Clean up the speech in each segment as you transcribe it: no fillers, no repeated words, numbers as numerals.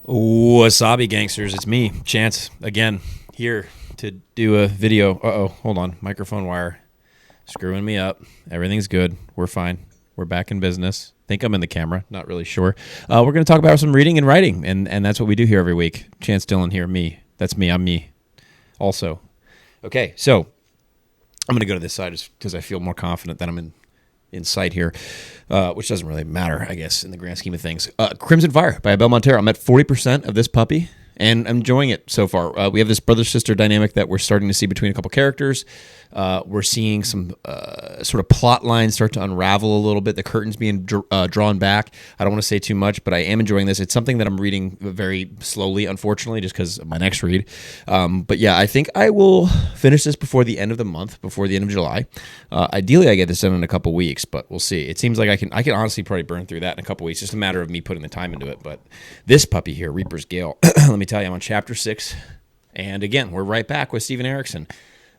Wasabi gangsters, it's me, Chance, again, here to do a video. Uh-oh, hold on, microphone wire screwing me up. Everything's good. We're fine. We're back in business. Think I'm in the camera, not really sure. We're going to talk about some reading and writing, and that's what we do here every week. Chance Dillon here, me. That's me, I'm me also. Okay, so I'm going to go to this side just because I feel more confident that I'm in sight here, which doesn't really matter, I guess, in the grand scheme of things. Crimson Fire by Abel Montero. I'm at 40% of this puppy, and I'm enjoying it so far. We have this brother-sister dynamic that we're starting to see between a couple characters. We're seeing some sort of plot lines start to unravel a little bit. The curtain's being drawn back. I don't want to say too much, but I am enjoying this. It's something that I'm reading very slowly, unfortunately, just because of my next read. But yeah, I think I will finish this before the end of the month, before the end of July. Ideally, I get this done in a couple weeks, but we'll see. It seems like I can honestly probably burn through that in a couple weeks. Just a matter of me putting the time into it. But this puppy here, Reaper's Gale, let me tell you, I'm on chapter 6. And again, we're right back with Steven Erikson.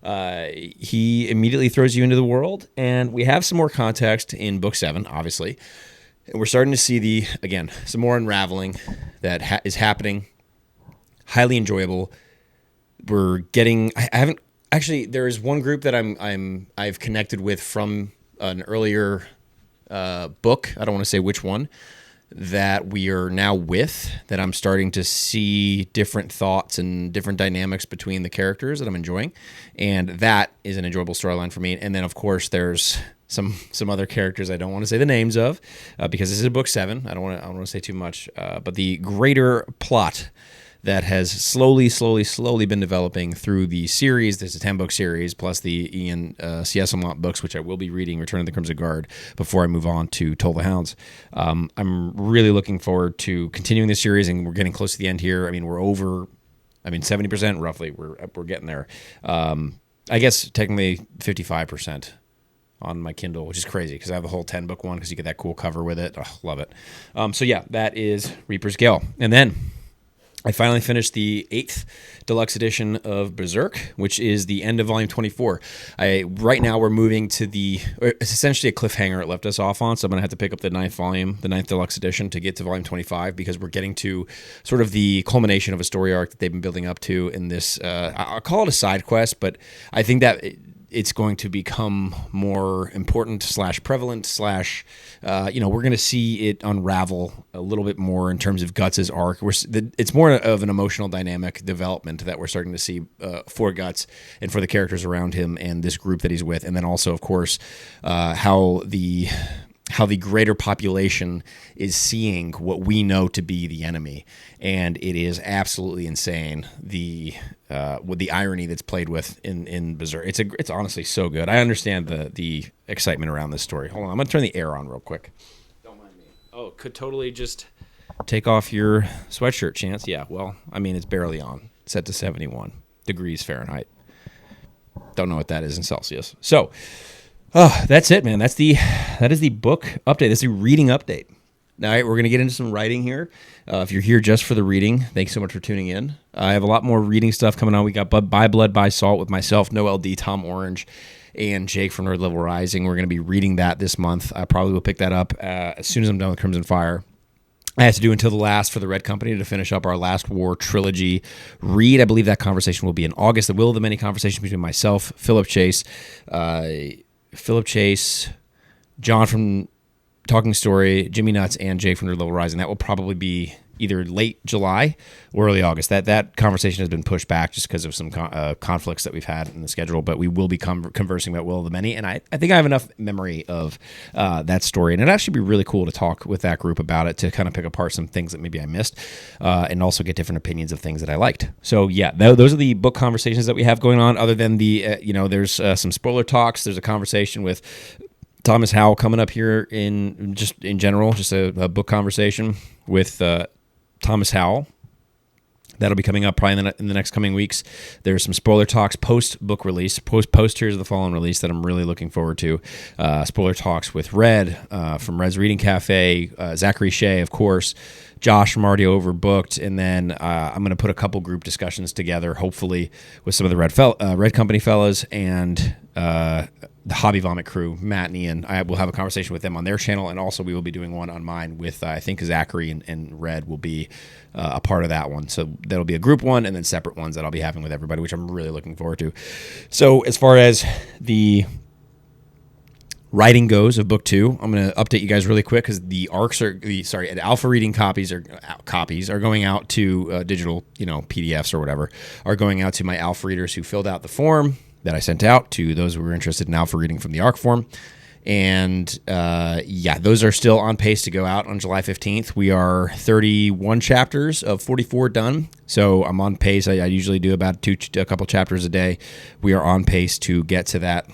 He immediately throws you into the world, and we have some more context in book 7, obviously. And we're starting to see some more unraveling that is happening. Highly enjoyable. We're getting. There is one group that I've connected with from an earlier book. I don't want to say which one. That we are now with, that I'm starting to see different thoughts and different dynamics between the characters that I'm enjoying, and that is an enjoyable storyline for me. And then, of course, there's some other characters I don't want to say the names of because this is a book 7. I don't want to say too much, but the greater plot that has slowly been developing through the series. There's a 10-book series, plus the Ian C. Esselmont books, which I will be reading, Return of the Crimson Guard, before I move on to Toll the Hounds. I'm really looking forward to continuing this series, and we're getting close to the end here. I mean, we're over, 70% roughly. We're getting there. I guess technically 55% on my Kindle, which is crazy because I have the whole 10-book one because you get that cool cover with it. Oh, love it. So yeah, that is Reaper's Gale. And then I finally finished the 8th deluxe edition of Berserk, which is the end of volume 24. Right now we're moving to it's essentially a cliffhanger it left us off on, so I'm going to have to pick up the 9th volume, the 9th deluxe edition, to get to volume 25, because we're getting to sort of the culmination of a story arc that they've been building up to in this, I'll call it a side quest, but I think that it's going to become more important / prevalent / we're going to see it unravel a little bit more in terms of Guts' arc. It's more of an emotional dynamic development that we're starting to see for Guts and for the characters around him and this group that he's with. And then also, of course, how the greater population is seeing what we know to be the enemy. And it is absolutely insane, with the irony that's played with in Berserk. It's honestly so good. I understand the excitement around this story. Hold on, I'm going to turn the air on real quick. Don't mind me. Oh, could totally just take off your sweatshirt, Chance. Yeah, well, it's barely on. It's set to 71 degrees Fahrenheit. Don't know what that is in Celsius. So, that's it, man. That is the book update. That's the reading update. All right, we're going to get into some writing here. If you're here just for the reading, thanks so much for tuning in. I have a lot more reading stuff coming on. We got By Blood, By Salt with myself, Noel D, Tom Orange, and Jake from Nerd Level Rising. We're going to be reading that this month. I probably will pick that up as soon as I'm done with Crimson Fire. I have to do Until the Last for the Red Company to finish up our Last War trilogy read. I believe that conversation will be in August. The Will of the Many conversation between myself, Philip Chase, John from Talking Story, Jimmy Nuts, and Jake from Nerd Level Rising. That will probably be either late July or early August. That conversation has been pushed back just because of some conflicts that we've had in the schedule, but we will be conversing about Will of the Many, and I think I have enough memory of that story, and it'd actually be really cool to talk with that group about it, to kind of pick apart some things that maybe I missed, and also get different opinions of things that I liked. So yeah, those are the book conversations that we have going on, other than there's some spoiler talks. There's a conversation with Thomas Howell coming up here in general, just a book conversation with Thomas Howell. That'll be coming up probably in the next coming weeks. There's some spoiler talks post-book release, post Tears of the Fallen release that I'm really looking forward to. Spoiler talks with Red from Red's Reading Cafe, Zachary Shea, of course, Josh from Already Overbooked, and then I'm going to put a couple group discussions together, hopefully with some of the Red Company fellas, and the Hobby Vomit crew, Matt and Ian. I will have a conversation with them on their channel, and also we will be doing one on mine with, I think Zachary and Red will be a part of that one. So that'll be a group one, and then separate ones that I'll be having with everybody, which I'm really looking forward to. So as far as the writing goes of book 2, I'm going to update you guys really quick because the alpha reading copies are going out to digital, PDFs or whatever, are going out to my alpha readers who filled out the form that I sent out to those who were interested in alpha reading from the ARC form. And those are still on pace to go out on July 15th. We are 31 chapters of 44 done. So I'm on pace. I usually do about a couple chapters a day. We are on pace to get to that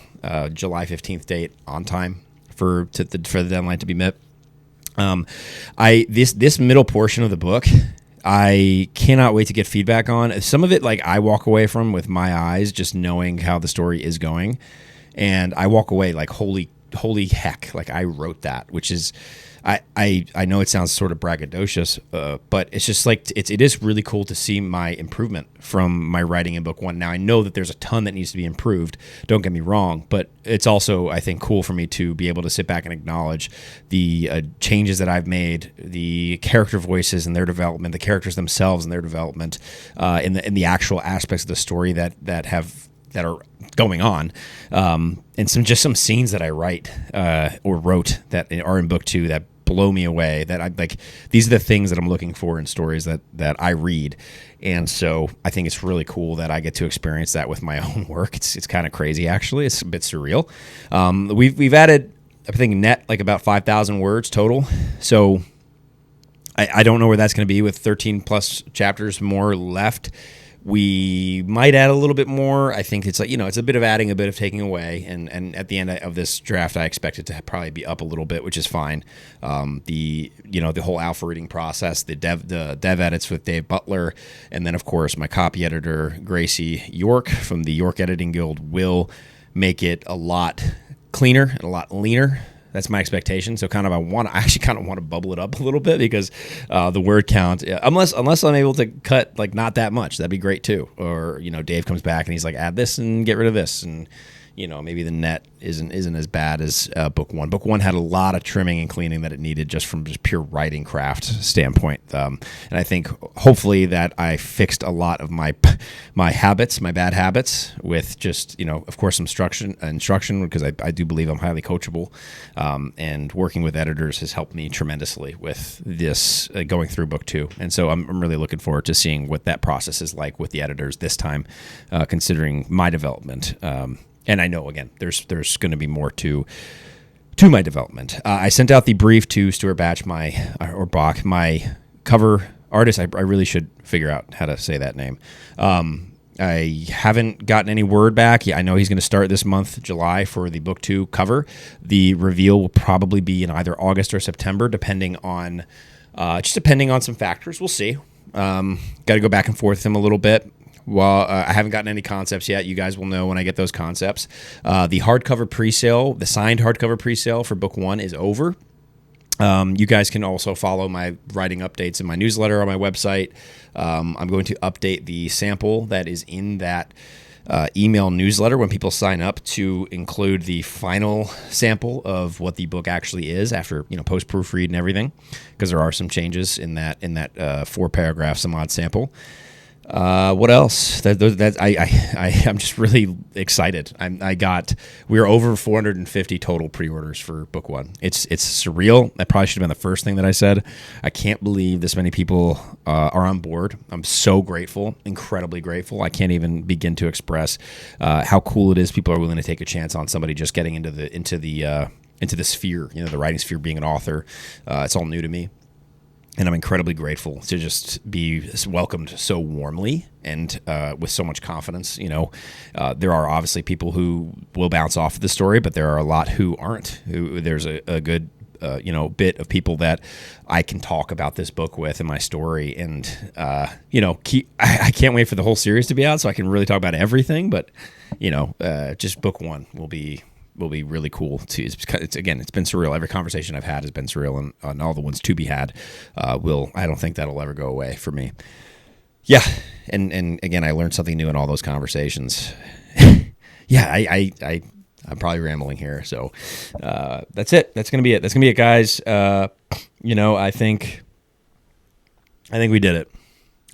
July 15th date on time for the deadline to be met. This middle portion of the book, I cannot wait to get feedback on. Some of it, I walk away from with my eyes, just knowing how the story is going, and I walk away holy heck! I wrote that, which is, I know it sounds sort of braggadocious, but it's just it is really cool to see my improvement from my writing in book 1. Now I know that there's a ton that needs to be improved. Don't get me wrong, but it's also, I think, cool for me to be able to sit back and acknowledge the changes that I've made, the character voices and their development, the characters themselves and their development, in the actual aspects of the story that are going on, and some scenes that I wrote that are in book 2 that blow me away. That I like. These are the things that I'm looking for in stories that I read, and so I think it's really cool that I get to experience that with my own work. It's kind of crazy, actually. It's a bit surreal. We've added, I think, net about 5,000 words total. So I don't know where that's going to be with 13 plus chapters more left. We might add a little bit more. I think it's it's a bit of adding, a bit of taking away, and at the end of this draft, I expect it to probably be up a little bit, which is fine. The whole alpha reading process, the dev edits with Dave Butler, and then of course my copy editor Gracie York from the York Editing Guild will make it a lot cleaner and a lot leaner. That's my expectation. So I actually kind of want to bubble it up a little bit because the word count, unless I'm able to cut not that much, that'd be great too. Or Dave comes back and he's like, add this and get rid of this, and maybe the net isn't as bad as book 1. Book 1 had a lot of trimming and cleaning that it needed just from pure writing craft standpoint. And I think hopefully that I fixed a lot of my habits, my bad habits, with just, of course, some instruction, because I do believe I'm highly coachable. And working with editors has helped me tremendously with this going through book 2. And so I'm really looking forward to seeing what that process is like with the editors this time, considering my development. And I know, again, there's going to be more to my development. I sent out the brief to Stuart Batch, my cover artist. I really should figure out how to say that name. I haven't gotten any word back. I know he's going to start this month, July, for the book 2 cover. The reveal will probably be in either August or September, depending on some factors. We'll see. Got to go back and forth with him a little bit. Well, I haven't gotten any concepts yet. You guys will know when I get those concepts. The hardcover presale, the signed hardcover presale for book 1 is over. You guys can also follow my writing updates in my newsletter on my website. I'm going to update the sample that is in that email newsletter when people sign up to include the final sample of what the book actually is after post proofread and everything, because there are some changes in that 4-paragraph some odd sample. What else? I'm just really excited. We were over 450 total pre-orders for book 1. It's surreal. That probably should have been the first thing that I said. I can't believe this many people are on board. I'm so grateful, incredibly grateful. I can't even begin to express how cool it is. People are willing to take a chance on somebody just getting into the sphere, the writing sphere, being an author. It's all new to me. And I'm incredibly grateful to just be welcomed so warmly and with so much confidence. There are obviously people who will bounce off of the story, but there are a lot who aren't. There's a good bit of people that I can talk about this book with and my story. And, I can't wait for the whole series to be out so I can really talk about everything. But, just book 1 will be really cool too. It's been surreal. Every conversation I've had has been surreal, and all the ones to be had I don't think that'll ever go away for me. Yeah, and again, I learned something new in all those conversations. Yeah, I I'm probably rambling here. So that's it. That's going to be it. That's going to be it, guys. I think we did it.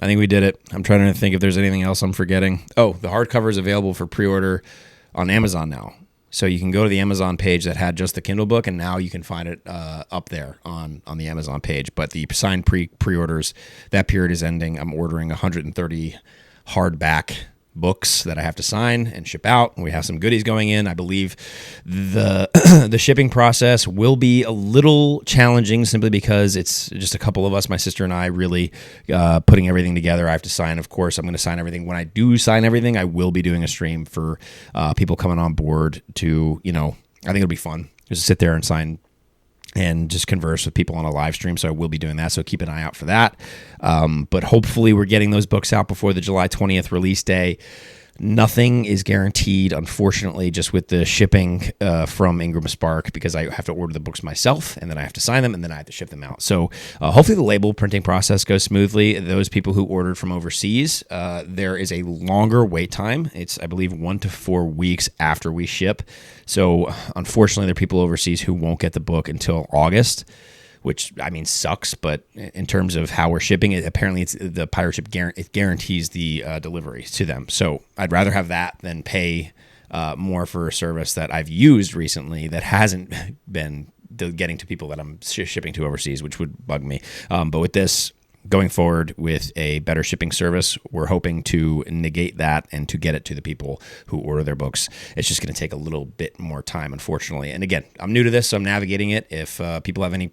I'm trying to think if there's anything else I'm forgetting. Oh, the hardcover is available for pre-order on Amazon now. So you can go to the Amazon page that had just the Kindle book, and now you can find it up there on the Amazon page. But the signed pre-orders, that period is ending. I'm ordering 130 hardback books that I have to sign and ship out. We have some goodies going in. I believe the the shipping process will be a little challenging simply because it's just a couple of us, my sister and I, really putting everything together. I have to sign, of course. I'm going to sign everything. When I do sign everything, I will be doing a stream for people coming on board to, I think it'll be fun just to sit there and sign and just converse with people on a live stream. So I will be doing that. So keep an eye out for that. But hopefully we're getting those books out before the July 20th release day. Nothing is guaranteed, unfortunately, just with the shipping from Ingram Spark, because I have to order the books myself, and then I have to sign them, and then I have to ship them out. So hopefully the label printing process goes smoothly. Those people who ordered from overseas, there is a longer wait time. It's, I believe, 1 to 4 weeks after we ship. So unfortunately, there are people overseas who won't get the book until August, which, I mean, sucks, but in terms of how we're shipping it, apparently it's the pirate ship it guarantees the delivery to them. So I'd rather have that than pay more for a service that I've used recently that hasn't been getting to people that I'm shipping to overseas, which would bug me. But with this, going forward with a better shipping service, we're hoping to negate that and to get it to the people who order their books. It's just going to take a little bit more time, unfortunately. And again, I'm new to this, so I'm navigating it. If people have any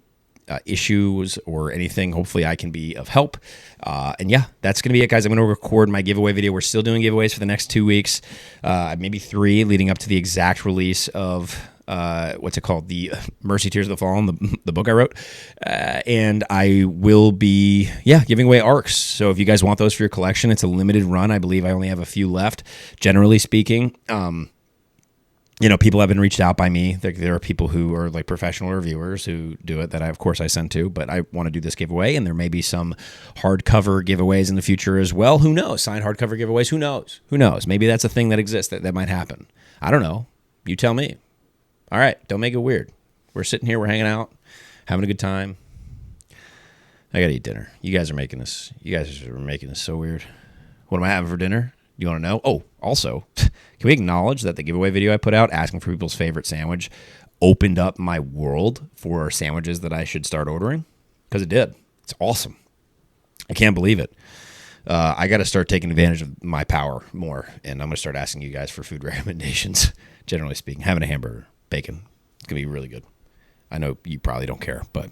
issues or anything, hopefully I can be of help. And yeah, that's going to be it, guys. I'm going to record my giveaway video. We're still doing giveaways for the next 2 weeks, maybe 3, leading up to the exact release of what's it called? The Mercy Tears of the Fallen, the book I wrote. And I will be, giving away ARCs. So if you guys want those for your collection, it's a limited run. I believe I only have a few left, generally speaking. People have been reached out by me. There are people who are like professional reviewers who do it that of course I send to, but I want to do this giveaway, and there may be some hardcover giveaways in the future as well. Who knows? Signed hardcover giveaways. Who knows? Maybe that's a thing that exists that might happen. I don't know. You tell me. All right. Don't make it weird. We're sitting here. We're hanging out, having a good time. I got to eat dinner. You guys are making this so weird. What am I having for dinner? You want to know? Oh, also, can we acknowledge that the giveaway video I put out asking for people's favorite sandwich opened up my world for sandwiches that I should start ordering? Because it did. It's awesome. I can't believe it. I got to start taking advantage of my power more, and I'm going to start asking you guys for food recommendations, generally speaking. Having a hamburger, bacon, it's going to be really good. I know you probably don't care, but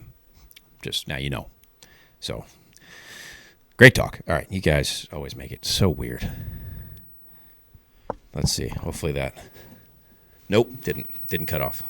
just now you know. So, great talk. All right, you guys always make it so weird. Let's see. Hopefully that. Nope, didn't cut off.